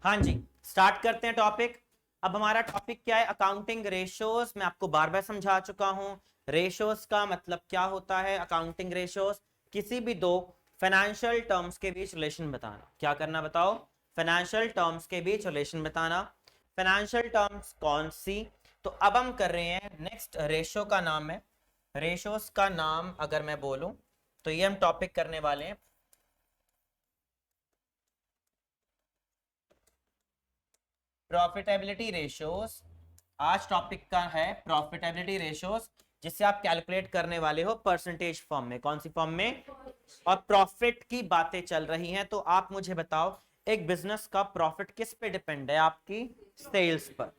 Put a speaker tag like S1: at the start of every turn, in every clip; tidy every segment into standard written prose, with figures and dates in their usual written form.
S1: हाँ जी, स्टार्ट करते हैं टॉपिक। अब हमारा टॉपिक क्या है? Accounting ratios. मैं आपको बार बार समझा चुका हूं रेशियोज का मतलब क्या होता है। अकाउंटिंग रेशियोज किसी भी दो फाइनेंशियल टर्म्स के बीच रिलेशन बताना। क्या करना बताओ? फाइनेंशियल टर्म्स के बीच रिलेशन बताना। फाइनेंशियल टर्म्स कौन सी? तो अब हम कर रहे हैं नेक्स्ट, रेशियो का नाम है। रेशियोज का नाम अगर मैं बोलूं तो ये हम टॉपिक करने वाले हैं प्रॉफिटेबिलिटी रेशियोज। आज टॉपिक का है प्रॉफिटेबिलिटी रेशियोज, जिससे आप कैलकुलेट करने वाले हो परसेंटेज फॉर्म में। कौन सी फॉर्म में? और प्रॉफिट की बातें चल रही हैं, तो आप मुझे बताओ एक बिजनेस का प्रॉफिट किस पे डिपेंड है? आपकी सेल्स पर।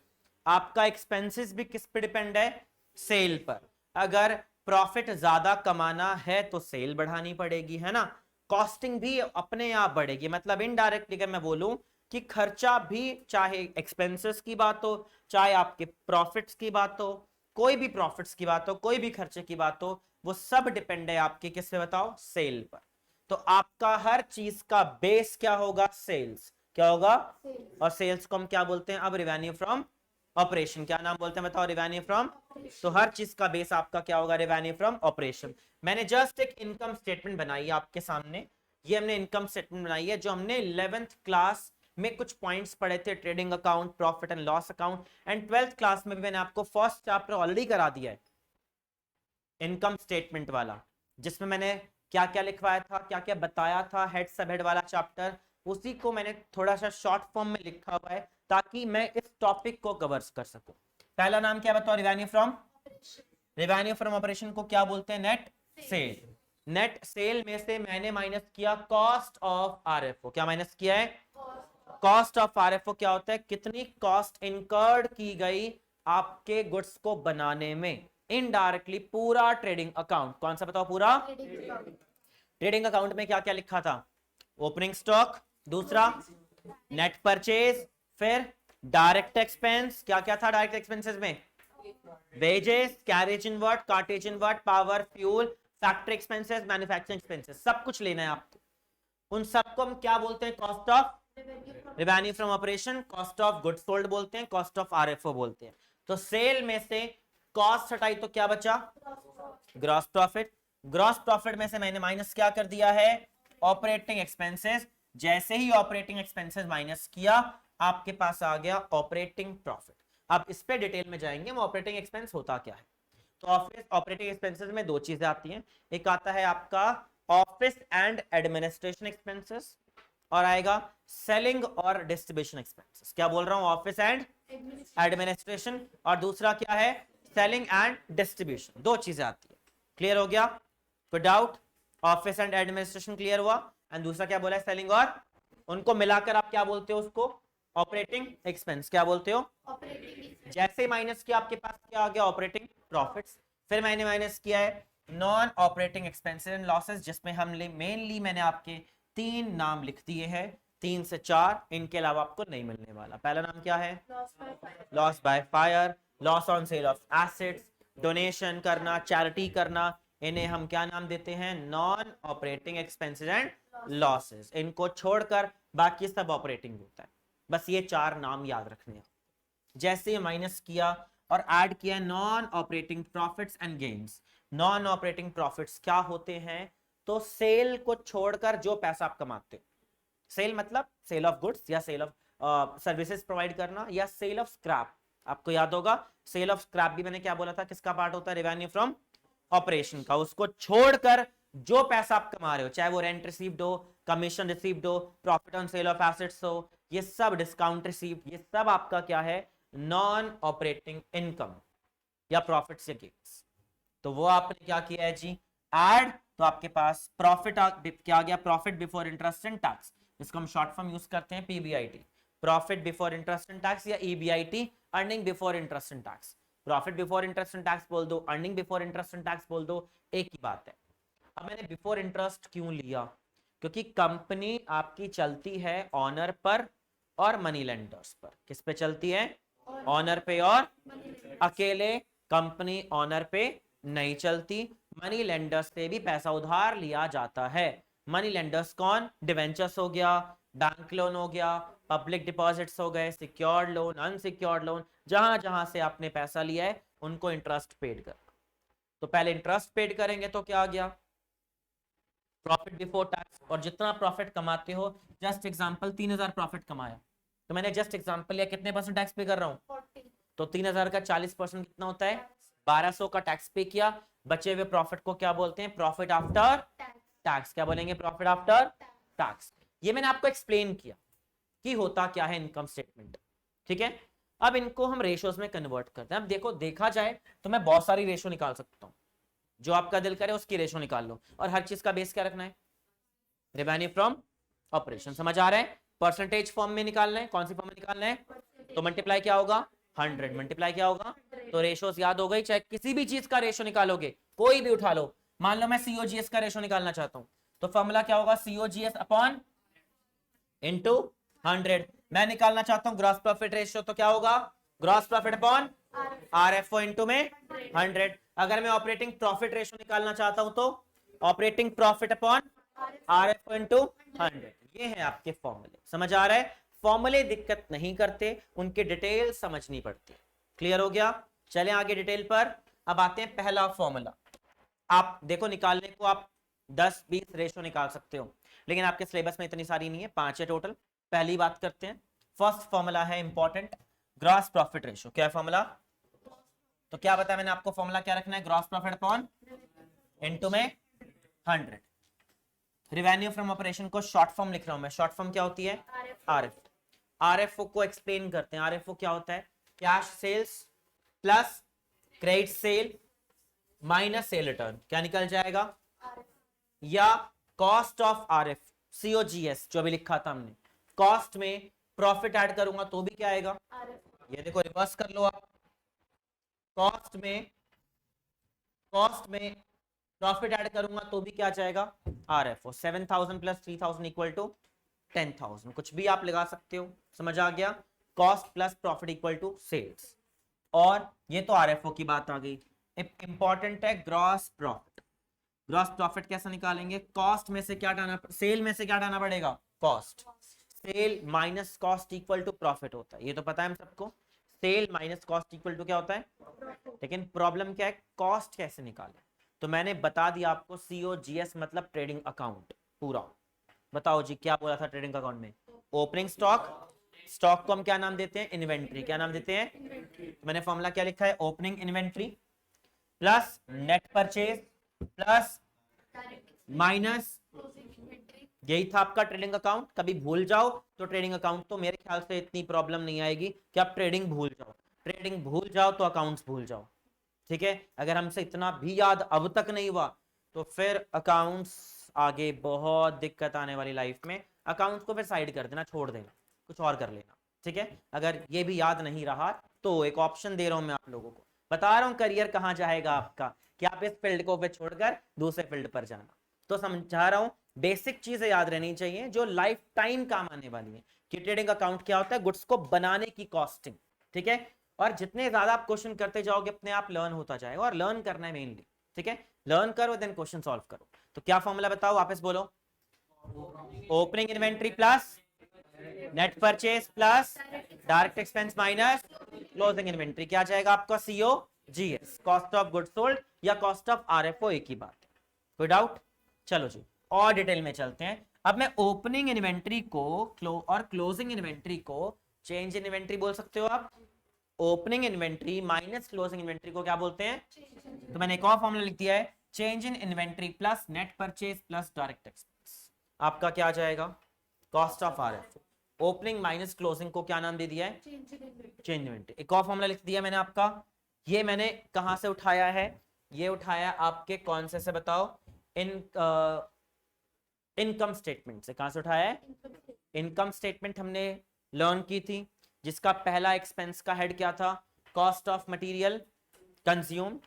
S1: आपका एक्सपेंसेस भी किस पे डिपेंड है? सेल पर। अगर प्रॉफिट ज्यादा कमाना है तो सेल बढ़ानी पड़ेगी, है ना। कॉस्टिंग भी अपने आप बढ़ेगी। मतलब इनडायरेक्टली अगर मैं बोलूं कि खर्चा भी, चाहे एक्सपेंसेस की बात हो, चाहे आपके प्रॉफिट्स की बात हो, कोई भी प्रॉफिट्स की बात हो, कोई भी खर्चे की बात हो, वो सब डिपेंड है आपके किस पे बताओ? सेल पर। तो आपका हर चीज का बेस क्या होगा? सेल्स। क्या होगा? और सेल्स को हम क्या बोलते हैं अब? Revenue from operation. क्या नाम बोलते हैं बताओ? Revenue from. तो हर चीज का बेस आपका क्या होगा? Revenue from operation. मैंने जस्ट एक इनकम स्टेटमेंट बनाई है आपके सामने। ये हमने इनकम स्टेटमेंट बनाई है जो हमने 11th क्लास में कुछ पॉइंट्स पढ़े थे, trading account, profit and loss account. And 12th class में भी मैंने आपको फर्स्ट चैप्टर ऑलरेडी करा दिया है इनकम स्टेटमेंट वाला, जिसमें मैंने क्या क्या लिखवाया था, क्या क्या बताया था, हेड सब हेड वाला चैप्टर। उसी को मैंने थोड़ा सा शॉर्ट फॉर्म में लिखा हुआ है ताकि मैं इस टॉपिक को कवर कर सकूं। पहला नाम क्या बताओ? Revenue from. Revenue from operation को क्या बोलते हैं? Net cell. नेट सेल में से मैंने माइनस किया कॉस्ट ऑफ आरएफओ। क्या माइनस किया है? कॉस्ट ऑफ आरएफओ क्या होता है? कितनी कॉस्ट इनकर्ड की गई आपके गुड्स को बनाने में। इनडायरेक्टली पूरा ट्रेडिंग अकाउंट। कौन सा बताओ? पूरा ट्रेडिंग अकाउंट में क्या क्या लिखा था? ओपनिंग स्टॉक, दूसरा नेट परचेज, फिर डायरेक्ट एक्सपेंस। क्या क्या था डायरेक्ट एक्सपेंसेस में? Wages, carriage inward, cartage inward, power, fuel, factory expenses, manufacturing expenses, सब कुछ लेना है आपको। उन सबको हम क्या बोलते हैं? Cost of revenue from operation. Cost of goods sold बोलते हैं, कॉस्ट ऑफ आरएफओ बोलते हैं। तो सेल में से कॉस्ट हटाई तो क्या बचा? Gross profit. ग्रॉस प्रॉफिट में से मैंने माइनस क्या कर दिया है? Operating expenses. जैसे ही ऑपरेटिंग एक्सपेंसेस माइनस किया, आपके पास आ गया ऑपरेटिंग प्रॉफिट। अब इस पे डिटेल में जाएंगे हम, ऑपरेटिंग एक्सपेंस होता क्या है। तो ऑफिस ऑपरेटिंग एक्सपेंसेस में दो चीजें आती हैं। एक आता है आपका ऑफिस एंड एडमिनिस्ट्रेशन एक्सपेंसेस, और आएगा सेलिंग और डिस्ट्रीब्यूशन एक्सपेंसेस। क्या बोल रहा हूं? Office and administration. और दूसरा क्या है? Selling and distribution. दो चीजें आती है। क्लियर हो गया? कोई doubt? Office and administration clear हुआ। एंड दूसरा क्या बोला है? सेलिंग। और उनको मिलाकर आप क्या बोलते हो? उसको ऑपरेटिंग एक्सपेंस। क्या बोलते हो? जैसे माइनस किया आपके पास क्या आ गया? Operating profits. फिर मैंने माइनस किया है non operating expenses and losses, जिसमें हम मेनली मैंने आपके तीन नाम लिख दिए हैं, 3 से 4। इनके अलावा आपको नहीं मिलने वाला। पहला नाम क्या है? Loss by fire, loss on sale of assets, donation करना, चैरिटी करना। इन्हें हम क्या नाम देते हैं? Non operating expenses and losses. इनको छोड़कर बाकी सब ऑपरेटिंग होता है। बस ये 4 नाम याद रखने हैं। जैसे माइनस किया और ऐड किया non operating profits and gains. Non operating profits क्या होते हैं? तो सेल को छोड़कर जो पैसा आप कमाते हो। सेल मतलब सेल ऑफ गुड्स या सेल ऑफ सर्विसेज प्रोवाइड करना, या सेल ऑफ स्क्रैप। आपको याद होगा सेल ऑफ स्क्रैप भी मैंने क्या बोला था? किसका पार्ट होता है? रेवेन्यू फ्रॉम ऑपरेशन का। उसको छोड़कर जो पैसा आप कमा रहे हो, चाहे वो रेंट रिसीव्ड हो, कमीशन रिसीव्ड हो, profit on sale of assets हो, ये सब डिस्काउंट रिसीव्ड, ये सब आपका क्या है? नॉन ऑपरेटिंग इनकम या प्रॉफिट से गेन्स। तो वो आपने क्या किया है जी? ऐड। तो आपके पास प्रॉफिट क्या आ गया? Profit before interest and tax. इसको हम शॉर्ट फॉर्म यूज करते हैं PBIT, profit before interest and tax, या EBIT, earning before interest and tax. Profit before interest and tax बोल दो, earning before interest and tax बोल दो, एक ही बात है। अब मैंने बिफोर इंटरेस्ट क्यों लिया? क्योंकि कंपनी आपकी चलती है ऑनर पर और मनी लेंडर्स पर। किस पे चलती है? ऑनर पे और अकेले कंपनी ऑनर पे नहीं चलती। मनी लेंडर से भी पैसा उधार लिया जाता है। मनी लेंडर्स कौन? डिवेंचर्स हो गया, बैंक लोन हो गया, पब्लिक डिपॉजिट्स हो गए, सिक्योर्ड लोन, अनसिक्योर्ड लोन, जहां जहां से आपने पैसा लिया है उनको इंटरेस्ट पेड कर। तो पहले इंटरेस्ट पेड करेंगे तो क्या आ गया? Profit before tax. और जितना प्रॉफिट कमाते हो, जस्ट एग्जांपल 3000 प्रॉफिट कमाया, तो मैंने जस्ट एग्जांपल लिया, कितने परसेंट टैक्स पे कर रहा हूँ?
S2: 40।
S1: तो 3000 का 40% कितना होता है? 1200 का टैक्स पे किया। बचे हुए प्रॉफिट को क्या बोलते हैं? Profit after tax. क्या बोलेंगे? Profit after tax. ये मैंने आपको एक्सप्लेन किया कि होता क्या है इनकम स्टेटमेंट। ठीक है, अब इनको हम रेशियोज में कन्वर्ट करते हैं। अब देखो, देखा जाए तो मैं बहुत सारी रेशियो निकाल सकता हूं, जो आपका दिल करे उसकी रेशियो निकाल लो। और हर चीज का बेस क्या रखना है? Revenue from operation. समझ आ रहा है? परसेंटेज फॉर्म में निकालना है। कौन सी फॉर्म में निकालना है? तो मल्टीप्लाई क्या होगा? 100। मल्टीप्लाई क्या होगा? तो रेशियोज याद हो गई। चाहे किसी भी चीज का रेशियो निकालोगे, कोई भी उठा लो, मान लो मैं सीओजीएस का रेशियो निकालना चाहता हूं, तो फॉर्मूला क्या होगा? COGS upon into 100। मैं निकालना चाहता हूं ग्रॉस प्रॉफिट रेशियो, तो क्या होगा? Gross profit upon RFO into में 100। अगर मैं ऑपरेटिंग प्रॉफिट रेशियो निकालना चाहता हूं तो operating profit upon RFO into 100। ये है आपके फॉर्मूले। समझ आ रहा है? फॉर्मूले दिक्कत नहीं करते, उनके डिटेल समझनी पड़ती है। क्लियर हो गया? चलें आगे डिटेल पर। अब आते हैं पहला फॉर्मूला। आप देखो, निकालने को आप 10-20 रेशो निकाल सकते हो, लेकिन आपके सिलेबस में इतनी सारी नहीं है, 5 है टोटल। पहली बात करते हैं, फर्स्ट फॉर्मूला है इंपॉर्टेंट, ग्रॉस प्रॉफिट रेशो। क्या है फॉर्मूला? तो क्या बताया मैंने आपको? फॉर्मूला क्या रखना है? ग्रॉस प्रॉफिट अपॉन इनटू में 100। रिवेन्यू फ्रॉम ऑपरेशन को शॉर्ट फॉर्म लिख रहा हूं मैं। शॉर्ट फॉर्म क्या होती है? आरएफ। आरएफओ को एक्सप्लेन करते हैं। आरएफओ क्या होता है? Cash sales plus credit sale minus sale return. क्या निकल जाएगा? या कॉस्ट ऑफ आरएफ, सीओजीएस जो अभी लिखा था हमने, कॉस्ट में प्रॉफिट ऐड करूंगा तो भी क्या आएगा? ये देखो, रिवर्स कर लो आप। कॉस्ट में प्रॉफिट ऐड करूंगा तो भी क्या जाएगा? आरएफओ। 7000 plus 3000 equal to 10,000। कुछ भी आप लगा सकते हो। समझ आ गया? Cost plus profit equal to sales. और ये तो आरएफओ की बात आ गई। इंपॉर्टेंट है ग्रॉस प्रॉफिट। ग्रॉस प्रॉफिट कैसे निकालेंगे? कॉस्ट में से क्या हटाना, सेल में से क्या हटाना पड़ेगा? Cost. Sale minus cost equal to profit होता है, ये तो पता है हम सबको। Sale minus cost equal to क्या होता है? लेकिन प्रॉब्लम क्या है? कॉस्ट कैसे निकालें? तो मैंने बता दिया आपको, सीओजीएस मतलब ट्रेडिंग अकाउंट पूरा। बताओ जी, क्या बोला था ट्रेडिंग अकाउंट में? Opening stock. स्टॉक को हम क्या नाम देते हैं? इन्वेंट्री। क्या नाम देते हैं? तो मैंने फॉर्मूला क्या लिखा है? Opening inventory plus net purchase plus minus, यही था आपका ट्रेडिंग अकाउंट। कभी भूल जाओ तो ट्रेडिंग अकाउंट, तो मेरे ख्याल से इतनी प्रॉब्लम नहीं आएगी कि आप ट्रेडिंग भूल जाओ। ट्रेडिंग भूल जाओ तो अकाउंट्स भूल जाओ। ठीक है, अगर हमसे इतना भी याद अब तक नहीं हुआ तो फिर अकाउंट्स आगे बहुत दिक्कत आने वाली लाइफ में। अकाउंट्स को फिर साइड कर देना, छोड़ देना, कुछ और कर लेना। ठीक है, अगर ये भी याद नहीं रहा तो एक ऑप्शन दे रहा हूं मैं आप लोगों को, बता रहा हूं करियर कहां जाएगा आपका, कि आप इस फील्ड को छोड़कर दूसरे फील्ड पर जाना। तो समझा रहा हूं, बेसिक चीजें याद रहनी चाहिए जो लाइफ टाइम काम आने वाली है। कि ट्रेडिंग अकाउंट क्या होता है? गुड्स को बनाने की कॉस्टिंग। ठीक है, और जितने ज्यादा आप क्वेश्चन करते जाओगे अपने आप लर्न होता जाएगा, और लर्न करना है मेनली। ठीक है, लर्न करो देन क्वेश्चन सॉल्व करो। तो क्या फॉर्मूला बताओ, वापस बोलो। Opening inventory plus net purchase plus direct expense minus closing inventory. क्या जाएगा आपका? CO GS, cost of goods sold या कॉस्ट ऑफ आरएफओ, एक ही बात है। कोई डाउट? चलो जी और डिटेल में चलते हैं। अब मैं ओपनिंग इन्वेंट्री को और क्लोजिंग इन्वेंट्री को चेंज इन इन्वेंट्री बोल सकते हो आप। Opening inventory minus closing inventory को क्या बोलते हैं? तो मैंने एक और फॉर्मूला लिख दिया है, change in inventory plus net purchase plus direct expense. आपका क्या आ जाएगा? Cost of RFO. Opening minus closing को क्या नाम दे दिया है? Change inventory. एक और फॉर्मूला लिख दिया मैंने आपका। ये मैंने कहां से उठाया है? ये उठाया आपके कौन से बताओ? इनकम स्टेटमेंट से। कहां से उठाया है? इनकम स्टेटमेंट हमने लर्न की थी, जिसका पहला एक्सपेंस का हेड क्या था? Cost of material consume.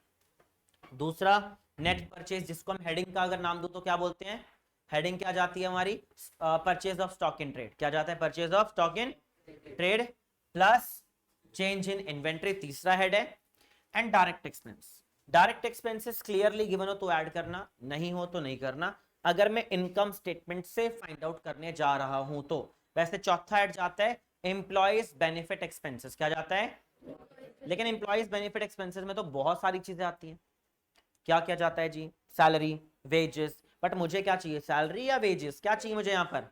S1: दूसरा नेट परचेज, जिसको हम हेडिंग का अगर नाम दो तो क्या बोलते हैं? हेडिंग क्या जाती है हमारी? Purchase of stock in trade. क्या जाता है? Purchase of stock in trade plus change in inventory, तीसरा हेड है। And direct expense. Direct expenses clearly given हो तो ऐड करना, नहीं हो तो नहीं करना। अगर मैं इनकम स्टेटमेंट से फाइंड आउट करने जा रहा हूं तो। वैसे चौथा हेड जाता है एम्प्लॉयज बेनिफिट एक्सपेंसेस, क्या जाता है? लेकिन एम्प्लॉयज बेनिफिट एक्सपेंसेस में तो बहुत सारी चीजें आती हैं। क्या क्या जाता है जी? सैलरी, वेजेस, बट मुझे क्या चाहिए, सैलरी या वेजेस? क्या चाहिए मुझे यहाँ पर?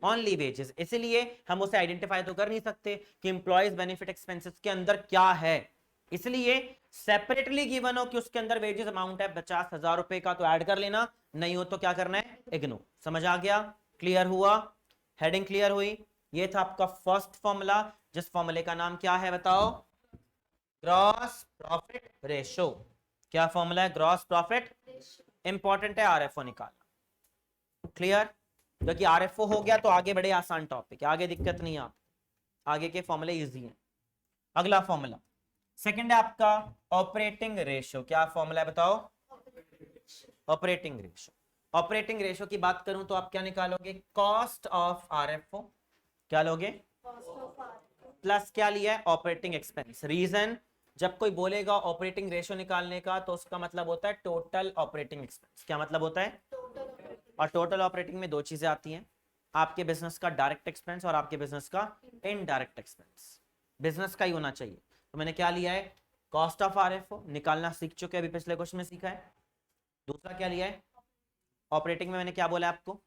S1: Only wages. इसलिए हम उसे आइडेंटिफाई तो कर नहीं सकते कि एम्प्लॉयज बेनिफिट एक्सपेंसेस के अंदर क्या है, इसलिए सेपरेटली गिवन हो कि उसके अंदर वेजेस अमाउंट है 50,000 रुपए का तो ऐड कर लेना, नहीं हो तो क्या करना है, इग्नोर। समझ आ गया? क्लियर हुआ? हेडिंग क्लियर हुई? ये था आपका फर्स्ट फॉर्मूला, जिस फॉर्मूले का नाम क्या है बताओ? Gross profit ratio. क्या फॉर्मूला है? Gross profit. इंपॉर्टेंट है आरएफओ निकालना। क्लियर? क्योंकि आरएफओ हो गया तो आगे बड़े आसान टॉपिक है, आगे दिक्कत नहीं है, आगे के फॉर्मूले इजी हैं। अगला फॉर्मूला सेकंड है आपका ऑपरेटिंग रेशियो। क्या फॉर्मूला है बताओ? Operating ratio. ऑपरेटिंग रेशियो की बात करूं तो आप क्या निकालोगे? Cost of RFO. क्या लोगे? प्लस क्या लिया है? Operating expense. रीजन, जब कोई बोलेगा ऑपरेटिंग रेशियो निकालने का तो उसका मतलब होता है टोटल ऑपरेटिंग एक्सपेंस। क्या मतलब होता है? और टोटल ऑपरेटिंग में दो चीजें आती हैं, आपके बिजनेस का डायरेक्ट एक्सपेंस और आपके बिजनेस का इनडायरेक्ट एक्सपेंस। बिजनेस का ही होना चाहिए। तो मैंने क्या लिया है? कॉस्ट ऑफ आरएफओ निकालना सीख चुके हैं, अभी पिछले क्वेश्चन में सीखा है। दूसरा क्या लिया है? ऑपरेटिंग में मैंने क्या बोला आपको?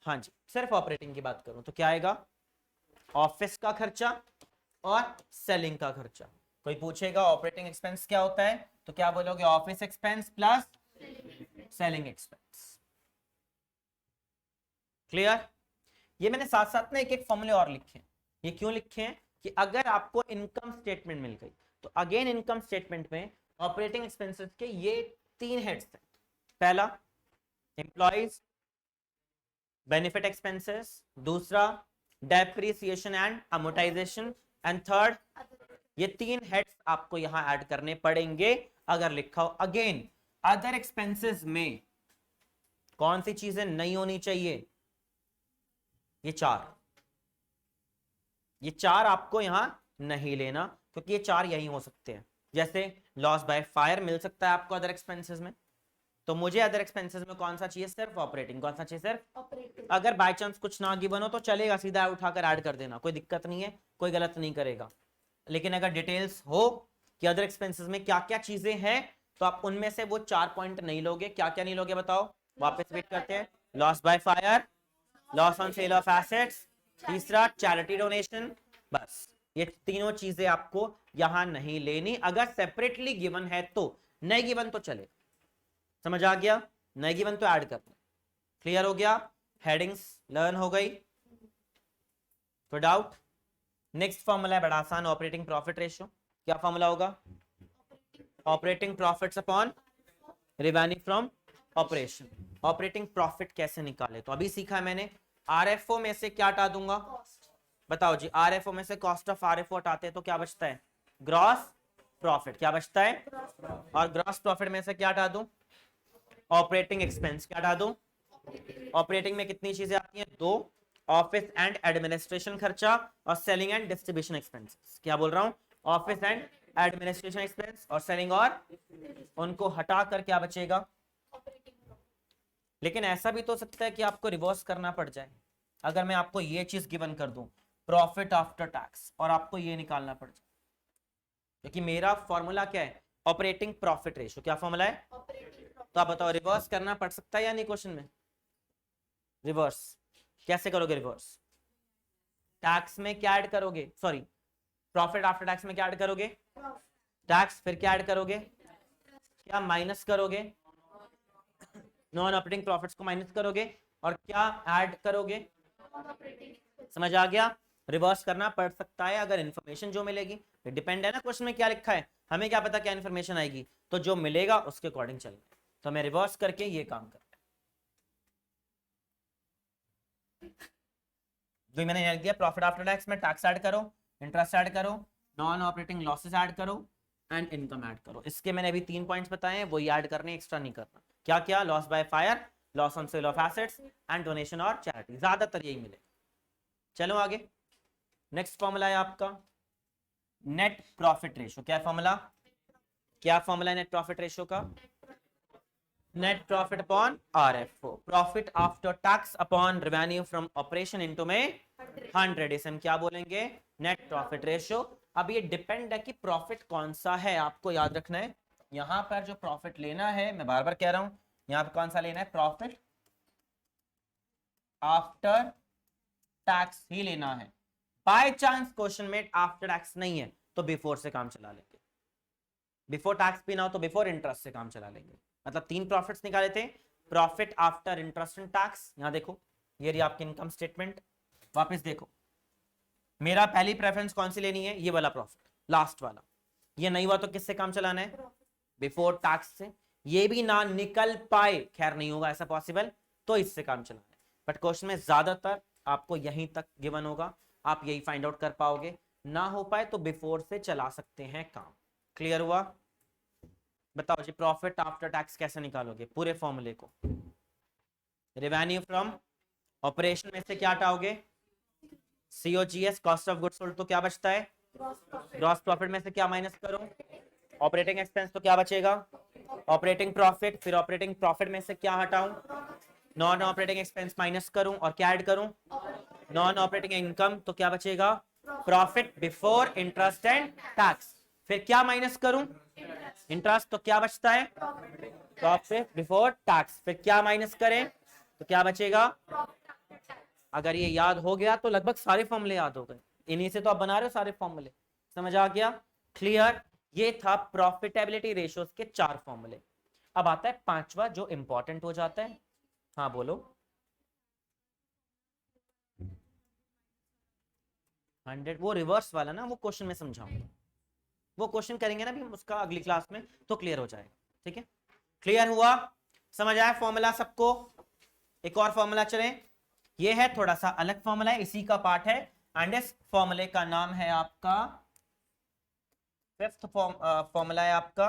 S1: हाँ जी, सिर्फ ऑपरेटिंग की बात करूं तो क्या आएगा? ऑफिस का खर्चा और सेलिंग का खर्चा। कोई पूछेगा ऑपरेटिंग एक्सपेंस क्या होता है तो क्या बोलोगे? Office expense plus selling expense. Clear? ये मैंने साथ साथ में एक एक फॉर्मूले और लिखे हैं। ये क्यों लिखे हैं? कि अगर आपको इनकम स्टेटमेंट मिल गई तो अगेन इनकम स्टेटमेंट में ऑपरेटिंग एक्सपेंसेस के ये तीन हेड्स हैं। पहला एम्प्लॉइज बेनिफिट एक्सपेंसेस, दूसरा depreciation and amortisation, and third, ये तीन हेड्स आपको यहां ऐड करने पड़ेंगे अगर लिखा हो। अगेन अदर एक्सपेंसेस में कौन सी चीजें नहीं होनी चाहिए? ये चार, ये चार आपको यहां नहीं लेना, क्योंकि ये चार यही हो सकते हैं। जैसे लॉस बाय फायर मिल सकता है आपको अदर एक्सपेंसेस में, तो मुझे अदर एक्सपेंसेस में कौन सा चाहिए? सिर्फ ऑपरेटिंग। कौन सा चाहिए? सिर्फ ऑपरेटिंग। अगर बाय चांस कुछ ना गिवन हो तो चलेगा, सीधा उठाकर ऐड कर देना, कोई दिक्कत नहीं है, कोई गलत नहीं करेगा। लेकिन अगर डिटेल्स हो कि अदर एक्सपेंसेस में क्या क्या चीजें हैं तो आप उनमें से वो 4 पॉइंट नहीं लोगे। क्या क्या नहीं लोगे बताओ? वापस वेट करते हैं। Loss by fire, loss on sale of assets, तीसरा चैरिटी डोनेशन। बस ये तीनों चीजें आपको यहां नहीं लेनी अगर सेपरेटली गिवन है तो। नहीं गिवन तो चले। समझ आ गया? नहीं गिवन तो ऐड कर दो। क्लियर हो गया? हेडिंग्स लर्न हो गई? कोई डाउट? नेक्स्ट फॉर्मूला है बड़ा आसान, ऑपरेटिंग प्रॉफिट रेशियो। क्या फॉर्मूला होगा? Operating profits upon revenue from operation. Operating profit कैसे निकाले तो अभी सीखा है मैंने। आरएफओ में से क्या हटा दूंगा बताओ जी? आरएफओ में से कॉस्ट ऑफ आरएफओ हटाते हैं तो क्या बचता है? Gross profit. क्या बचता है? और ग्रॉस प्रॉफिट में से क्या हटा दूं? Operating expense. क्या हटा दूं? ऑपरेटिंग में कितनी चीजें आती हैं? दो, ऑफिस एंड एडमिनिस्ट्रेशन खर्चा और सेलिंग एंड डिस्ट्रीब्यूशन एक्सपेंसेस। क्या बोल रहा हूं? ऑफिस एंड एडमिनिस्ट्रेशन एक्सपेंस और सेलिंग, और उनको हटाकर क्या बचेगा? लेकिन ऐसा भी तो हो सकता है कि आपको रिवर्स करना पड़ जाए। अगर मैं आपको ये चीज गिवन कर दूं प्रॉफिट आफ्टर टैक्स और आपको ये निकालना पड़ जाए, क्योंकि मेरा फॉर्मूला क्या है? Operating profit ratio. क्या फॉर्मूला है? तो आप बताओ रिवर्स करना पड़ सकता है या नहीं? क्वेश्चन में रिवर्स कैसे करोगे? रिवर्स टैक्स में क्या ऐड करोगे? सॉरी, प्रॉफिट आफ्टर टैक्स में क्या ऐड करोगे? टैक्स। फिर क्या ऐड करोगे? क्या माइनस करोगे? नॉन ऑपरेटिंग प्रॉफिट्स को माइनस करोगे और क्या ऐड करोगे? समझ आ गया? रिवर्स करना पड़ सकता है अगर इंफॉर्मेशन जो मिलेगी, डिपेंड है ना क्वेश्चन में क्या लिखा है, हमें क्या पता क्या इंफॉर्मेशन आएगी, तो जो मिलेगा उसके अकॉर्डिंग चलेंगे। तो मैं रिवर्स करके ये काम कर, जो मैंने लिख दिया प्रॉफिट आफ्टर टैक्स में टैक्स ऐड करो, इंटरेस्ट ऐड करो, नॉन ऑपरेटिंग लॉसेस ऐड करो एंड इनकम ऐड करो। इसके मैंने अभी 3 पॉइंट्स बताए हैं, वही ऐड करने, एक्स्ट्रा नहीं करना। क्या क्या? Loss by fire, loss on sale of assets and donation और चैरिटी, ज्यादातर यही मिले। चलो आगे, नेक्स्ट फॉर्मूला है आपका नेट प्रॉफिट रेशियो। क्या फॉर्मूला? क्या फॉर्मूला है नेट प्रॉफिट रेशियो का? Net profit upon RFO, profit after tax upon revenue from operation into में 100, इसे हम क्या बोलेंगे, नेट प्रॉफिट रेशियो। अब ये डिपेंड है कि प्रॉफिट कौन सा है, आपको याद रखना है। यहां पर जो प्रॉफिट लेना है, मैं बार बार कह रहा हूं, यहां पर कौन सा लेना है, प्रॉफिट आफ्टर टैक्स ही लेना है। बाय चांस क्वेश्चन में आफ्टर टैक्स नहीं है तो बिफोर से काम चला लेंगे, बिफोर टैक्स भी ना हो तो बिफोर इंटरेस्ट से काम चला लेंगे। मतलब 3 प्रॉफिट्स निकाले थे, profit after interest and tax, यहां देखो ये रही आपकी इनकम स्टेटमेंट। वापस देखो, मेरा पहली प्रेफरेंस कौन सी लेनी है, ये वाला प्रॉफिट, लास्ट वाला। ये नहीं हुआ तो किससे काम चलाना है, बिफोर टैक्स से। ये भी ना निकल पाए, खैर नहीं होगा ऐसा पॉसिबल, तो इससे काम चलाना है। बट क्वेश्चन में ज्यादातर आपको यहीं तक गिवन होगा, आप यही फाइंड आउट कर पाओगे। ना हो पाए तो बिफोर से चला सकते हैं काम। क्लियर हुआ? बताओ जी, प्रॉफिट आफ्टर टैक्स कैसे निकालोगे, पूरे फॉर्मूले को। रेवेन्यू फ्रॉम ऑपरेशन में से क्या हटाओगे, COGS, cost of goods sold, तो क्या बचता है, ग्रॉस प्रॉफिट में से क्या माइनस करो, ऑपरेटिंग एक्सपेंस, तो क्या बचेगा, ऑपरेटिंग प्रॉफिट। फिर ऑपरेटिंग प्रॉफिट में से क्या हटाऊं, नॉन ऑपरेटिंग एक्सपेंस माइनस करूं, और क्या ऐड करूं, नॉन ऑपरेटिंग इनकम, तो क्या बचेगा, profit before interest and tax. फिर क्या माइनस करूं, इंटरेस्ट, तो क्या बचता है, प्रॉफिट बिफोर टैक्स। फिर क्या माइनस करें तो क्या बचेगा। अगर ये याद हो गया तो लगभग सारे फॉर्मूले याद हो गए, इन्हीं से तो आप बना रहे हो सारे फॉर्मूले। समझ आ गया, क्लियर? ये था प्रॉफिटेबिलिटी रेशियोज के 4 फॉर्मूले। अब आता है 5वां जो इंपॉर्टेंट हो जाता है। हाँ बोलो। 100 वो रिवर्स वाला ना, वो क्वेश्चन में समझाऊंगा, वो क्वेश्चन करेंगे ना भी हम उसका अगली क्लास में, तो क्लियर हो जाएगा। ठीक है, क्लियर हुआ, समझ आया फॉर्मूला सबको। एक और फॉर्मूला चले, ये है थोड़ा सा अलग फॉर्मूला है, इसी का पार्ट है, एंड इस फॉर्मूले का नाम है आपका, 5th फॉर्मूला है आपका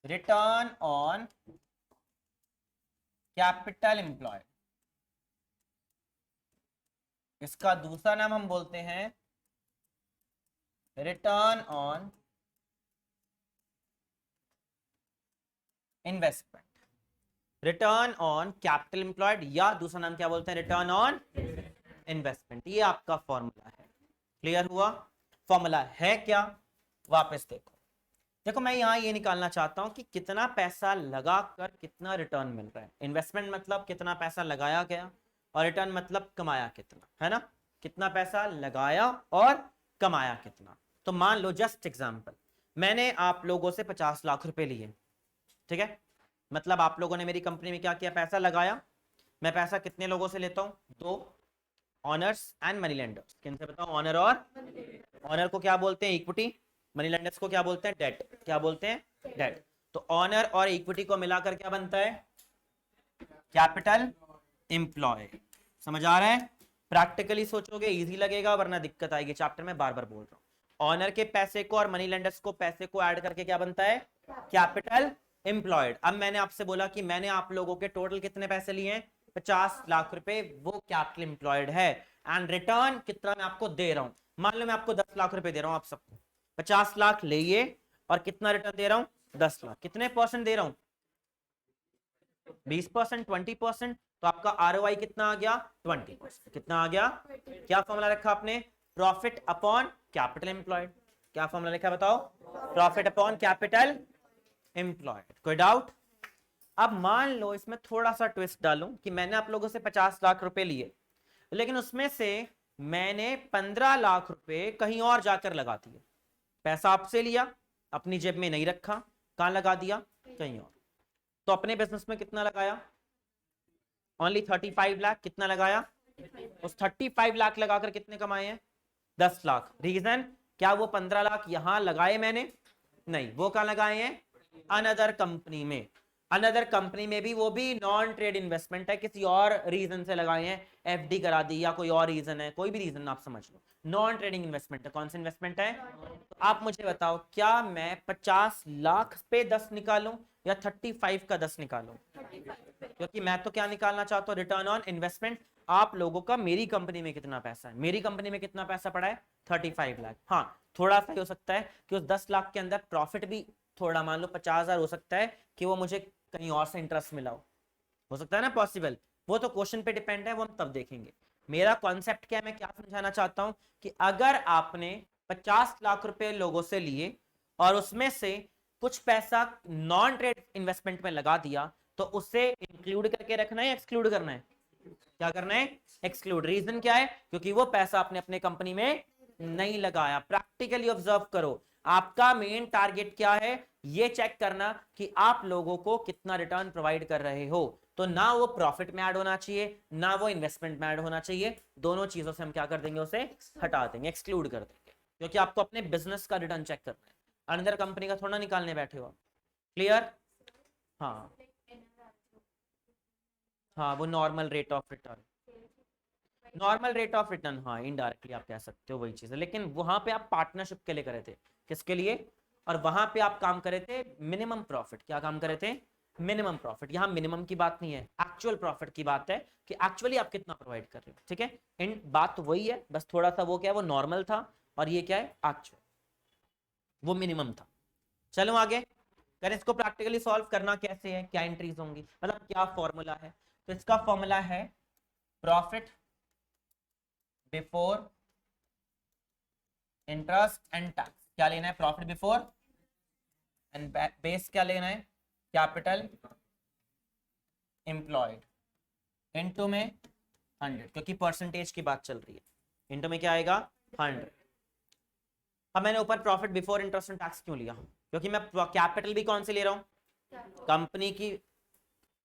S1: रिटर्न ऑन कैपिटल एम्प्लॉयड। इसका दूसरा नाम हम बोलते हैं return on investment, return on capital employed, या दूसरा नाम क्या बोलते हैं, रिटर्न ऑन इन्वेस्टमेंट। ये आपका फॉर्मूला है। क्लियर हुआ? फॉर्मूला है क्या, वापस देखो। देखो मैं यहां ये निकालना चाहता हूं कि कितना पैसा लगाकर कितना रिटर्न मिल रहा है। इन्वेस्टमेंट मतलब कितना पैसा लगाया गया, और रिटर्न मतलब कमाया कितना, है ना। कितना पैसा लगाया और कमाया कितना। तो मान लो जस्ट एग्जांपल, मैंने आप लोगों से 50 लाख रुपए लिए, ठीक है। मतलब आप लोगों ने मेरी कंपनी में क्या किया, पैसा लगाया। मैं पैसा कितने लोगों से लेता हूं, 2, ऑनर्स एंड मनी लेंडर्स। किनसे बताओ, ऑनर और, ऑनर को क्या बोलते हैं, इक्विटी, मनी लेंडर्स को क्या बोलते हैं, डेट। क्या बोलते हैं, डेट। तो ऑनर और इक्विटी को मिलाकर क्या बनता है, कैपिटल एम्प्लॉय। समझ आ रहा है? प्रैक्टिकली सोचोगे इजी लगेगा, वरना दिक्कत आएगी, चैप्टर में बार बार बोल रहा हूं। ऑनर के पैसे को और मनी लेंडर्स को पैसे को ऐड करके क्या बनता है, कैपिटल एम्प्लॉयड। अब मैंने आपसे बोला कि मैंने आप लोगों के टोटल कितने पैसे लिए हैं, 50 लाख रुपए, वो कैपिटल एम्प्लॉयड है। एंड रिटर्न कितना मैं आपको दे रहा हूं, मान लो मैं आपको 10 लाख रुपए दे रहा हूं, आप सबको 50 लाख लिए, और कितना रिटर्न दे रहा हूं, 10 लाख। कितने परसेंट दे रहा हूं, 20%, 20%। तो आपका आरओआई कितना आ गया, 20%। कितना आ गया, क्या फॉर्मूला रखा आपने, प्रॉफिट अपॉन कैपिटल एम्प्लॉयड। क्या फॉर्मूला लिखा बताओ, प्रॉफिट अपॉन कैपिटल एम्प्लॉयड। कोई डाउट? अब मान लो इसमें थोड़ा सा ट्विस्ट डालूं कि मैंने आप लोगों से 50 लाख रुपए लिए, लेकिन उसमें से मैंने 15 लाख रुपए कहीं और जाकर लगा दिए। पैसा आपसे लिया, अपनी जेब में नहीं रखा, कहां लगा दिया, कहीं और। तो अपने बिजनेस में कितना लगाया, ओनली 35 लाख। कितना लगाया, उस 35 लाख लगाकर कितने कमाए हैं, 10 लाख। रीजन क्या, वो 15 लाख यहां लगाए मैंने, नहीं, वो कहां लगाए हैं, अनदर कंपनी में। अनदर कंपनी में भी वो भी नॉन ट्रेड इन्वेस्टमेंट है, किसी और रीजन से लगाए हैं, एफडी करा दी या कोई और रीजन है, कोई भी रीजन आप समझ लो, नॉन ट्रेडिंग इन्वेस्टमेंट है। कौन सी इन्वेस्टमेंट है, तो आप मुझे बताओ, क्या मैं 50 लाख पे 10 निकालूं या 35 का 10 निकालूं, क्योंकि मैं तो क्या निकालना चाहता हूं, रिटर्न ऑन इन्वेस्टमेंट। आप लोगों का मेरी कंपनी में कितना पैसा है, मेरी कंपनी में कितना पैसा पड़ा है, 35 लाख। हाँ, थोड़ा सा हो सकता है कि उस 10 लाख के अंदर प्रॉफिट भी थोड़ा, मान लो 50,000 हो सकता है कि वो मुझे कहीं और से इंटरेस्ट मिला हो सकता है ना पॉसिबल। वो तो क्वेश्चन पे डिपेंड है, वो हम तब देखेंगे। मेरा कॉन्सेप्ट क्या है, मैं क्या समझाना चाहता हूं कि अगर आपने 50 लाख रुपए लोगों से लिए और उसमें से कुछ पैसा नॉन ट्रेड इन्वेस्टमेंट में लगा दिया, तो उसे इंक्लूड करके रखना है, एक्सक्लूड करना है? क्या करना है? एक्सक्लूड। रीजन क्या है? क्योंकि वो पैसा आपने अपने कंपनी में नहीं लगाया। प्रैक्टिकली ऑब्जर्व करो, आपका मेन टारगेट क्या है, ये चेक करना कि आप लोगों को कितना रिटर्न प्रोवाइड कर रहे हो। तो ना वो प्रॉफिट में ऐड होना चाहिए, ना वो इन्वेस्टमेंट में ऐड होना चाहिए। दोनों चीजों से हम क्या कर देंगे, उसे हटा देंगे, एक्सक्लूड कर देंगे, क्योंकि आपको अपने बिजनेस का रिटर्न चेक करना है, अनदर कंपनी का थोड़ा निकालने बैठे हो। क्लियर? हाँ हाँ, वो normal rate of return, normal rate of return, हाँ इनडायरेक्टली आप कह सकते हो, वही चीज है। लेकिन वहां पे आप पार्टनरशिप के लिए करे थे, किसके लिए? और वहां पे आप काम करे थे मिनिमम प्रॉफिट। क्या काम करे थे? Minimum profit. यहाँ मिनिमम की बात नहीं है, एक्चुअल प्रॉफिट की बात है कि एक्चुअली आप कितना प्रोवाइड कर रहे हो। ठीक है, इन बात तो वही है, बस थोड़ा सा वो क्या है, वो नॉर्मल था और ये क्या है, एक्चुअल, वो मिनिमम था। चलो आगे करें इसको। प्रैक्टिकली सॉल्व करना कैसे है, क्या एंट्रीज होंगी, मतलब क्या फॉर्मूला है? तो इसका फॉर्मूला है profit before interest and tax. क्या लेना है? प्रॉफिट बिफोर एंड बेस क्या लेना है? कैपिटल एम्प्लॉयड इनटू में 100, क्योंकि परसेंटेज की बात चल रही है। इनटू में क्या आएगा? 100। अब मैंने ऊपर profit before interest and tax क्यों लिया? क्योंकि मैं कैपिटल भी कौन से ले रहा हूं? कंपनी की,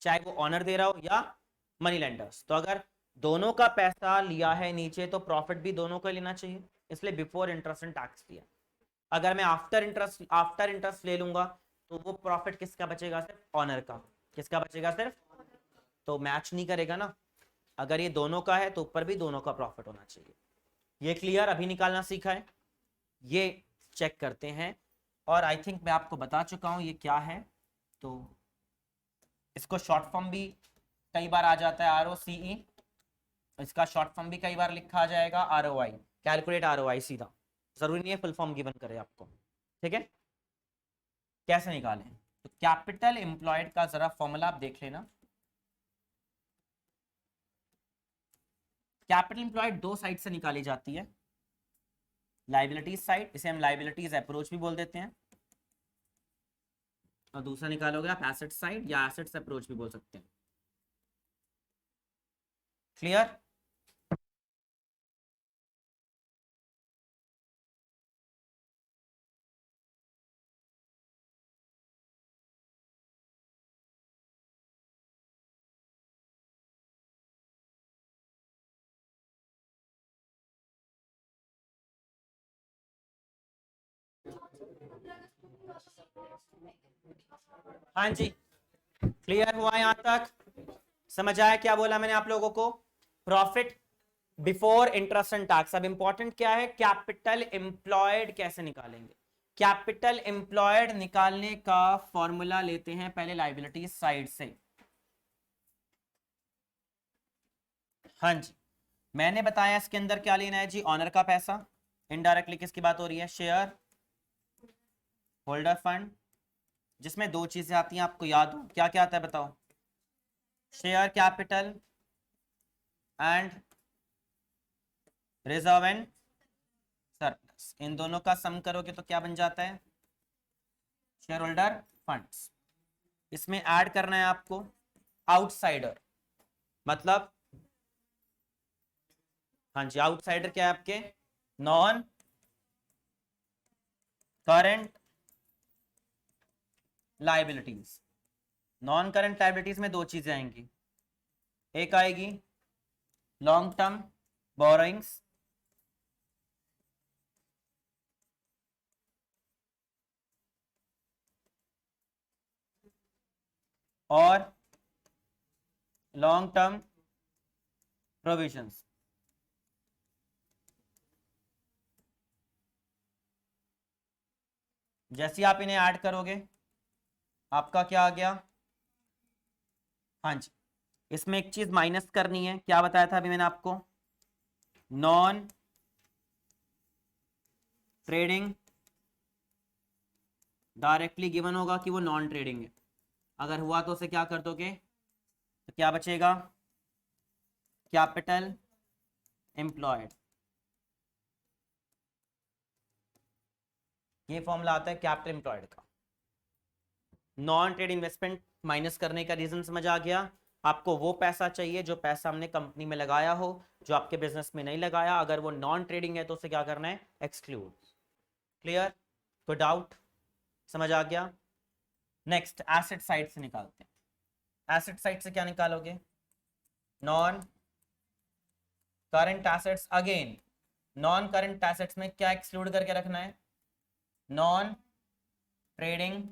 S1: चाहे वो ऑनर दे रहा हो या मनी लेंडर्स। तो अगर दोनों का पैसा लिया है नीचे, तो प्रॉफिट भी दोनों का लेना चाहिए, इसलिए बिफोर इंटरेस्ट एंड टैक्स लिया। अगर मैं आफ्टर इंटरेस्ट ले लूंगा, तो वो प्रॉफिट किसका बचेगा? सिर्फ ऑनर का। किसका बचेगा? सिर्फ, तो मैच नहीं करेगा ना। अगर ये दोनों का है तो ऊपर भी दोनों का प्रॉफिट होना चाहिए। ये क्लियर? अभी निकालना सीखा है, ये चेक करते हैं। और आई थिंक मैं आपको बता चुका हूं ये क्या है। तो इसको शॉर्ट फॉर्म भी कई बार आ जाता है, ROCE। इसका शॉर्ट फॉर्म भी कई बार लिखा जाएगा ROI, कैलकुलेट ROI सीधा। जरूरी नहीं है फुल फॉर्म गिवन करे आपको। ठीक है, कैसे निकालें? तो कैपिटल एम्प्लॉयड का जरा फॉर्मूला आप देख लेना। कैपिटल एम्प्लॉयड दो साइड से निकाली जाती है। लाइबिलिटीज साइड, इसे हम लाइबिलिटीज अप्रोच भी बोल देते हैं, और दूसरा निकालोगे आप एसेट साइड या एसेट्स अप्रोच भी बोल सकते हैं। क्लियर? हाँ जी, क्लियर हुआ यहां तक? समझ आया क्या बोला मैंने आप लोगों को? Profit before interest and tax. अब इंपॉर्टेंट क्या है, कैपिटल एम्प्लॉयड कैसे निकालेंगे? कैपिटल एम्प्लॉयड निकालने का फॉर्मूला लेते हैं पहले लाइबिलिटीज साइड से। हाँ जी, मैंने बताया इसके अंदर क्या लेना है जी, ऑनर का पैसा। इनडायरेक्टली किसकी बात हो रही है? शेयर होल्डर फंड, जिसमें दो चीजें आती हैं, आपको याद हो क्या क्या आता है बताओ? Share capital and reserve and surplus. इन दोनों का सम करोगे तो क्या बन जाता है? Share holder funds. इसमें ऐड करना है आपको आउटसाइडर, मतलब, हाँ जी, आउटसाइडर क्या है आपके? Non current liabilities. Non current liabilities में दो चीजें आएंगी, एक आएगी लॉन्ग टर्म बोरोइंग्स, और लॉन्ग टर्म प्रोविजंस। जैसे आप इन्हें ऐड करोगे, आपका क्या आ गया? हाँ जी, इसमें एक चीज माइनस करनी है, क्या बताया था अभी मैंने आपको? नॉन ट्रेडिंग डायरेक्टली गिवन होगा कि वो नॉन ट्रेडिंग है। अगर हुआ तो उसे क्या कर दोगे, तो क्या बचेगा, कैपिटल एम्प्लॉयड। ये फॉर्मूला आता है कैपिटल एम्प्लॉयड का। नॉन ट्रेड इन्वेस्टमेंट माइनस करने का रीजन समझ आ गया। आपको वो पैसा चाहिए जो पैसा हमने कंपनी में लगाया हो, जो आपके बिजनेस में नहीं लगाया। अगर वो नॉन ट्रेडिंग है तो उसे क्या करना है, एक्सक्लूड। क्लियर, कोई डाउट, समझ आ गया। नेक्स्ट एसेट साइड से निकालते हैं। एसेट साइड से क्या निकालोगे, non current assets. Again non current assets में क्या एक्सक्लूड करके रखना है, नॉन ट्रेडिंग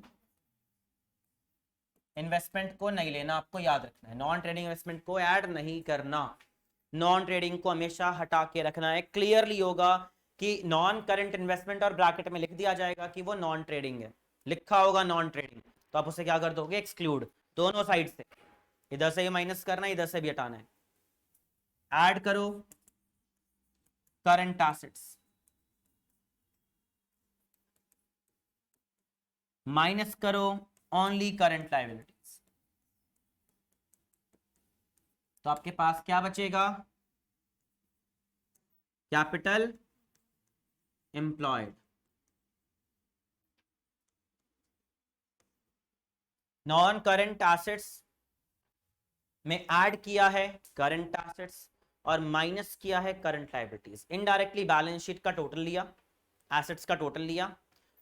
S1: इन्वेस्टमेंट को नहीं लेना, आपको याद रखना है। नॉन ट्रेडिंग इन्वेस्टमेंट को ऐड नहीं करना, नॉन ट्रेडिंग को हमेशा हटा के रखना है। क्लियरली होगा कि नॉन करंट इन्वेस्टमेंट और ब्रैकेट में लिख दिया जाएगा कि वो नॉन ट्रेडिंग है, लिखा होगा नॉन ट्रेडिंग, तो आप उसे क्या कर दोगे, एक्सक्लूड। दोनों साइड से, इधर से भी माइनस करना है, इधर से भी हटाना है। ऐड करो करंट एसेट्स, माइनस करो ओनली करंट लायबिलिटीज, तो आपके पास क्या बचेगा, capital employed. Non current assets में ऐड किया है करंट एसेट्स और माइनस किया है current liabilities. Indirectly balance sheet का टोटल लिया, एसेट्स का टोटल लिया,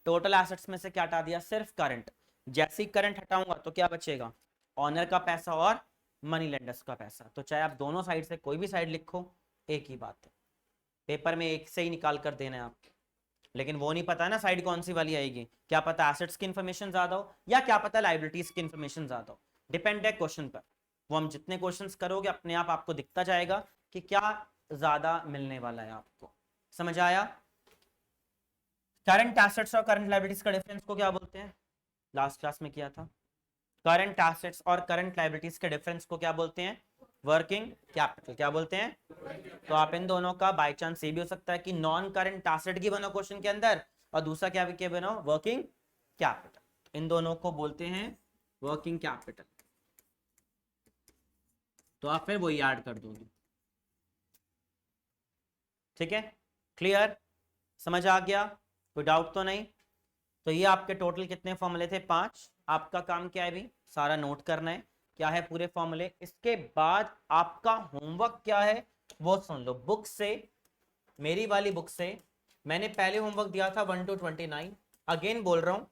S1: टोटल एसेट्स में से क्या हटा दिया, सिर्फ करंट। जैसे ही करंट हटाऊंगा तो क्या बचेगा, ऑनर का पैसा और मनी लेंडर्स का पैसा। तो चाहे आप दोनों साइड से कोई भी साइड लिखो, एक ही बात है, पेपर में एक से ही निकाल कर देना है आपको। लेकिन वो नहीं पता ना साइड कौन सी वाली आएगी, क्या पता एसेट्स की इन्फॉर्मेशन ज्यादा हो या क्या पता लायबिलिटीज की इन्फॉर्मेशन ज्यादा हो, डिपेंड है क्वेश्चन पर। वो हम जितने क्वेश्चंस करोगे अपने आप आपको दिखता जाएगा कि क्या ज्यादा मिलने वाला है आपको। समझ आया। करंट एसेट्स और करंट लायबिलिटीज का डिफरेंस को क्या बोलते हैं, लास्ट क्लास में किया था। करंट एसेट्स और करंट लायबिलिटीज के डिफरेंस को क्या बोलते हैं, वर्किंग कैपिटल। क्या बोलते हैं, तो आप इन दोनों का बाय चांस ये भी हो सकता है कि नॉन करंट एसेट की बनो क्वेश्चन के अंदर और दूसरा क्या के बनो, वर्किंग कैपिटल। इन दोनों को बोलते हैं वर्किंग कैपिटल, तो आप फिर वही ऐड कर दोगे। ठीक है, क्लियर, समझ आ गया, कोई डाउट तो नहीं। तो ये आपके टोटल कितने फॉर्मूले थे, 5। आपका काम क्या है भी, सारा नोट करना है क्या है पूरे फॉर्मूले। इसके बाद आपका होमवर्क क्या है वो सुन लो बुक से, मेरी वाली बुक से। मैंने पहले होमवर्क दिया था 1 to 29, अगेन बोल रहा हूं,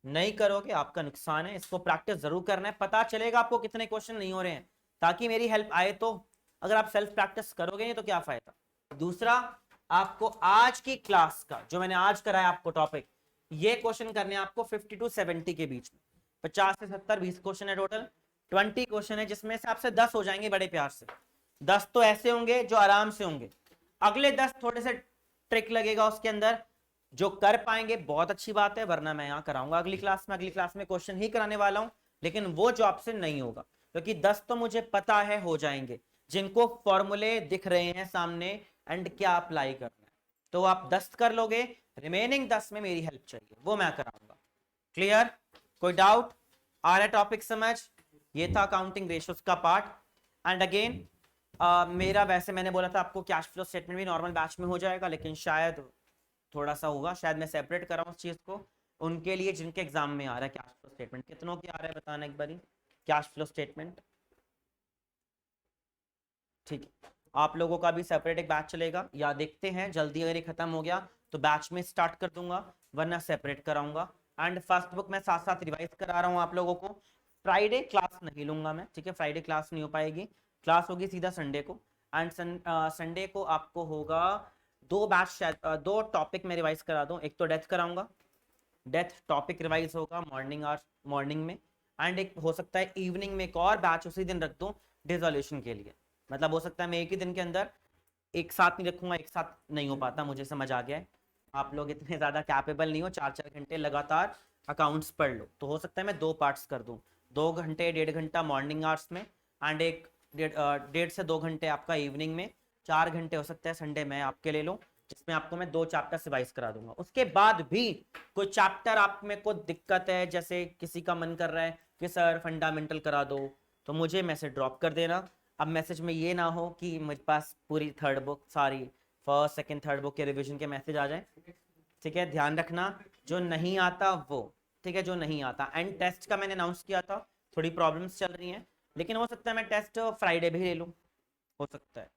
S1: नहीं करोगे आपका नुकसान है। इसको प्रैक्टिस जरूर करना है, पता चलेगा आपको कितने क्वेश्चन नहीं हो रहे हैं, ताकि मेरी हेल्प आए। तो अगर आप सेल्फ प्रैक्टिस करोगे नहीं तो क्या फायदा। दूसरा, आपको आज की क्लास का जो मैंने आज कराया आपको टॉपिक, ये क्वेश्चन करने हैं आपको 50 to 70 के बीच में। 50 से 70, 20 क्वेश्चन है टोटल, 20 क्वेश्चन है, जिसमें से आपसे 10 हो जाएंगे बड़े प्यार से। 10 तो ऐसे होंगे जो आराम से होंगे, अगले 10 थोड़े से ट्रिक लगेगा उसके अंदर। जो कर पाएंगे बहुत अच्छी बात है, वरना मैं यहाँ कराऊंगा अगली क्लास में। अगली क्लास में क्वेश्चन ही कराने वाला हूं, लेकिन वो जो आपसे नहीं होगा, क्योंकि 10 तो मुझे पता है हो जाएंगे, जिनको फॉर्मूले दिख रहे हैं सामने एंड क्या अप्लाई करना है, तो आप 10 कर लोगे। रिमेनिंग 10 में मेरी हेल्प चाहिए, वो मैं कराऊंगा। क्लियर, कोई डाउट आ रहा है, टॉपिक समझ। ये था अकाउंटिंग रेशियोज का पार्ट। एंड अगेन मेरा, वैसे मैंने बोला था आपको कैश फ्लो स्टेटमेंट भी नॉर्मल बैच में हो जाएगा, लेकिन शायद थोड़ा सा होगा, शायद मैं सेपरेट कर रहा हूँ उस चीज को उनके लिए जिनके एग्जाम में आ रहा है कैश फ्लो स्टेटमेंट। कितनों की आ रहा है बताना एक बारी, कैश फ्लो स्टेटमेंट। ठीक है, आप लोगों का भी सेपरेट एक बैच चलेगा, या देखते हैं जल्दी अगर ये खत्म हो गया तो बैच में स्टार्ट कर दूंगा, वरना सेपरेट कराऊंगा। एंड फर्स्ट बुक मैं साथ साथ रिवाइज करा रहा हूँ आप लोगों को। फ्राइडे क्लास नहीं लूंगा मैं, ठीक है, फ्राइडे क्लास नहीं हो पाएगी, क्लास होगी सीधा संडे को। एंड संडे को आपको होगा 2 बैच, शायद 2 टॉपिक मैं रिवाइज करा दूं। एक तो डेथ कराऊंगा, डेथ टॉपिक रिवाइज होगा मॉर्निंग में। एंड एक हो सकता है इवनिंग में एक और बैच उसी दिन रख दूं डिसोल्यूशन के लिए। मतलब हो सकता है मैं एक ही दिन के अंदर एक साथ नहीं रखूंगा, एक साथ नहीं हो पाता, मुझे समझ आ गया है। आप लोग इतने ज्यादा कैपेबल नहीं हो, 4-4 घंटे लगातार अकाउंट्स पढ़ लो, तो हो सकता है मैं 2 पार्ट्स कर दूं, 2 घंटे 1.5 घंटा मॉर्निंग आवर्स में, एंड एक 1.5 से 2 घंटे आपका इवनिंग में। 4 घंटे हो सकता है संडे में आपके ले लूँ, जिसमें आपको मैं 2 चैप्टर रिवाइज करा दूंगा। उसके बाद भी कोई चैप्टर आप में को दिक्कत है, जैसे किसी का मन कर रहा है कि सर फंडामेंटल करा दो, तो मुझे मैसेज ड्रॉप कर देना। अब मैसेज में ये ना हो कि मेरे पास पूरी third book, sorry first second third book के रिवीजन के मैसेज आ जाए, ठीक है, ध्यान रखना। जो नहीं आता वो, ठीक है, जो नहीं आता। एंड टेस्ट का मैंने अनाउंस किया था, थोड़ी प्रॉब्लम्स चल रही हैं, लेकिन हो सकता है मैं टेस्ट फ्राइडे भी ले लूँ, हो सकता है।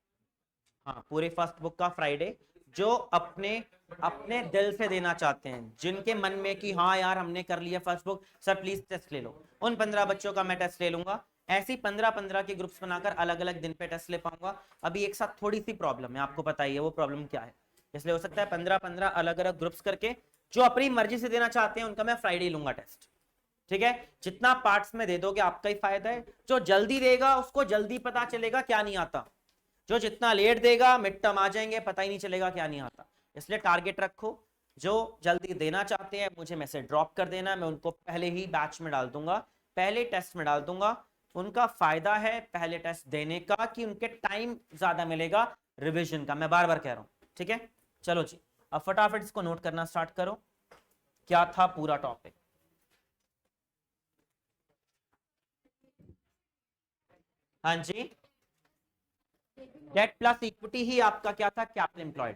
S1: हाँ, पूरे फर्स्ट बुक का फ्राइडे। जो अपने अपने दिल से देना चाहते हैं, जिनके मन में कि हाँ यार हमने कर लिया first book, sir please test ले लो, उन 15 बच्चों का मैं टेस्ट ले लूंगा। ऐसी 15-15 के ग्रुप्स बनाकर अलग अलग दिन पे टेस्ट ले पाऊंगा। अभी एक साथ थोड़ी सी प्रॉब्लम है, आपको पता ही है वो प्रॉब्लम क्या है, इसलिए हो सकता है 15-15 अलग अलग ग्रुप्स करके जो अपनी मर्जी से देना चाहते हैं उनका मैं फ्राइडे लूंगा टेस्ट, ठीक है। जितना पार्ट्स में दे दोगे आपका ही फायदा है। जो जल्दी देगा उसको जल्दी पता चलेगा क्या नहीं आता, जो जितना लेट देगा मिड टर्म आ जाएंगे, पता ही नहीं चलेगा क्या नहीं आता। इसलिए टारगेट रखो, जो जल्दी देना चाहते हैं मुझे मैसेज ड्रॉप कर देना, मैं उनको पहले ही बैच में डाल दूंगा, पहले टेस्ट में डाल दूंगा। उनका फायदा है पहले टेस्ट देने का कि उनके टाइम ज्यादा मिलेगा रिविजन का, मैं बार बार कह रहा हूं, ठीक है। चलो जी, अब फटाफट इसको नोट करना स्टार्ट करो, क्या था पूरा टॉपिक। हाँ जी, डेट प्लस इक्विटी ही आपका क्या था, कैपिटल एम्प्लॉयड।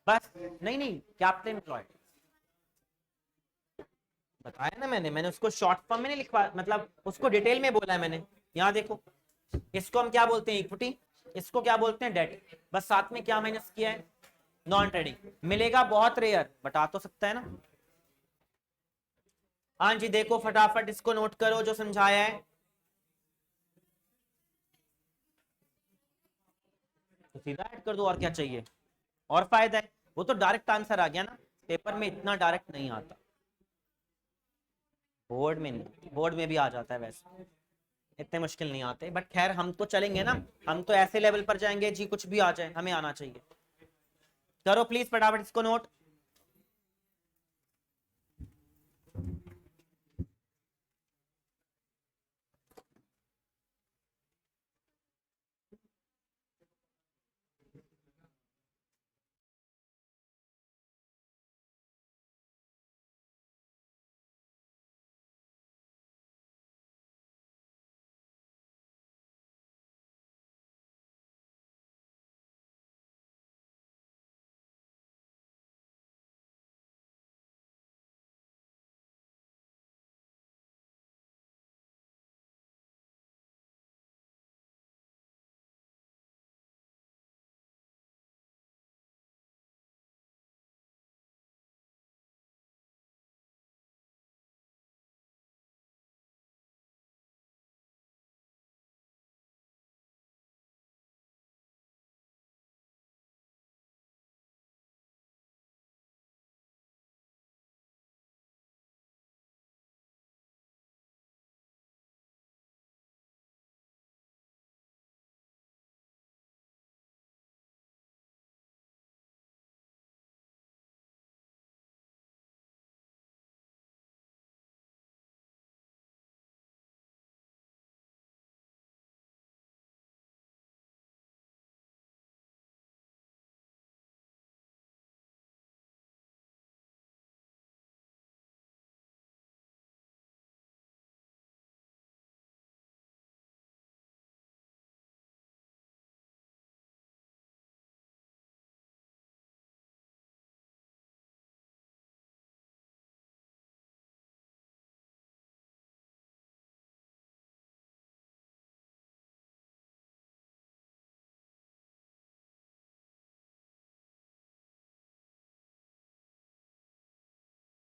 S1: बस, नहीं नहीं, कैपिटल एम्प्लॉयड बताया ना मैंने उसको शॉर्ट फॉर्म में नहीं लिखवा, मतलब उसको डिटेल में बोला है मैंने। यहाँ देखो, इसको हम क्या बोलते हैं, इक्विटी, इसको क्या बोलते हैं, डेट। बस साथ में क्या माइनस किया है, नॉन ट्रेडिंग। मिलेगा बहुत रेयर, बट आ तो सकता है ना। हाँ जी, देखो फटाफट इसको नोट करो जो समझाया है। तो सीधा ऐड कर दो, और क्या चाहिए, और फायदा है। वो तो डायरेक्ट आंसर आ गया ना, पेपर में इतना डायरेक्ट नहीं आता, बोर्ड में नहीं, बोर्ड में भी आ जाता है वैसे, इतने मुश्किल नहीं आते। बट खैर हम तो चलेंगे ना, हम तो ऐसे लेवल पर जाएंगे जी कुछ भी आ जाए हमें आना चाहिए। करो प्लीज फटाफट इसको नोट।